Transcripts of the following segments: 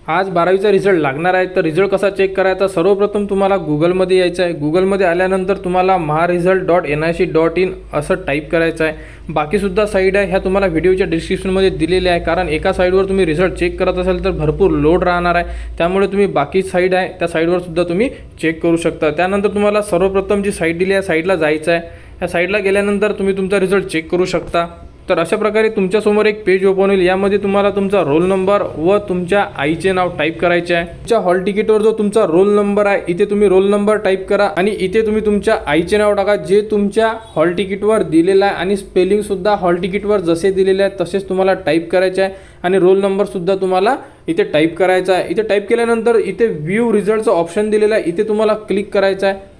आज 12वीचा रिझल्ट लागणार आहे। तर रिझल्ट कसा चेक करायचा, सर्वप्रथम तुम्हाला गुगलमध्ये यायचं आहे। गुगलमध्ये आल्यानंतर तुम्हाला maharesult.nic.in असं टाईप करायचं आहे। बाकीसुद्धा साईड आहे, ह्या तुम्हाला व्हिडिओच्या डिस्क्रिप्शनमध्ये दिलेल्या आहे, कारण एका साईडवर तुम्ही रिझल्ट चेक करत असाल तर भरपूर लोड राहणार आहे, त्यामुळे तुम्ही बाकी साईड आहे त्या साईडवर सुद्धा तुम्ही चेक करू शकता। त्यानंतर तुम्हाला सर्वप्रथम जी साईट दिली आहे साईडला जायचं आहे। ह्या साईडला गेल्यानंतर तुम्ही तुमचा रिझल्ट चेक करू शकता। तर अशा प्रकारे तुमच्यासमोर एक पेज ओपन होईल। यामध्ये तुम्हाला तुमचा रोल नंबर व तुमच्या आईचे नाव टाईप करायचे आहे। तुमच्या हॉल तिकीटवर जो तुमचा रोल नंबर आहे इथे तुम्ही रोल नंबर टाईप करा आणि इथे तुम्ही तुमच्या आईचे नाव टाका जे तुमच्या हॉल तिकीटवर दिलेलं आहे, आणि स्पेलिंग सुद्धा हॉल तिकीटवर जसे दिलेले आहे तसेच तुम्हाला टाईप करायचे आहे, आणि रोल नंबर सुद्धा तुम्हाला इथे टाईप करायचा आहे। इथे टाईप केल्यानंतर इथे व्ह्यू रिझल्टचं ऑप्शन दिलेलं आहे, इथे तुम्हाला क्लिक करायचं आहे।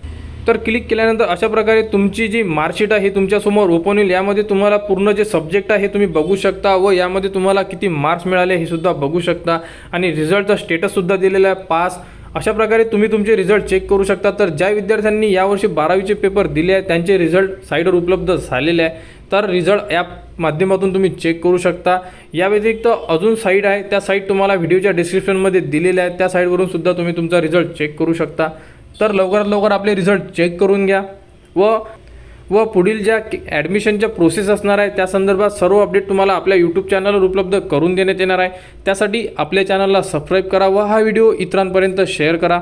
तर क्लिक केल्यानंतर अशा प्रकारे तुमची जी मार्कशीट आहे तुमच्यासमोर ओपन होईल। यामध्ये तुम्हाला पूर्ण जे सब्जेक्ट आहे तुम्ही बघू शकता व यामध्ये तुम्हाला किती मार्क्स मिळाले हे सुद्धा बघू शकता, आणि रिझल्टचा स्टेटस सुद्धा दिलेला आहे पास। अशा प्रकारे तुम्ही तुमचे रिझल्ट चेक करू शकता। तर ज्या विद्यार्थ्यांनी यावर्षी 12वीचे पेपर दिले आहेत त्यांचे रिझल्ट साईडवर उपलब्ध झालेले आहे, तर रिझल्ट ॲप माध्यमातून तुम्ही चेक करू शकता। या व्यतिरिक्त अजून साईट आहे, त्या साईट तुम्हाला व्हिडिओच्या डिस्क्रिप्शनमध्ये दिलेल्या आहेत, त्या साईटवरून सुद्धा तुम्ही तुमचा रिझल्ट चेक करू शकता। तर लवकरात लवकर आपले रिझल्ट चेक करून घ्या व पुढील ज्या ॲडमिशनच्या प्रोसेस असणार आहे त्या संदर्भात सर्व अपडेट तुम्हाला आपल्या यूट्यूब चॅनलवर उपलब्ध करून देण्यात येणार आहे। त्यासाठी आपल्या चॅनलला सबस्क्राईब करा व हा व्हिडिओ इतरांपर्यंत शेअर करा।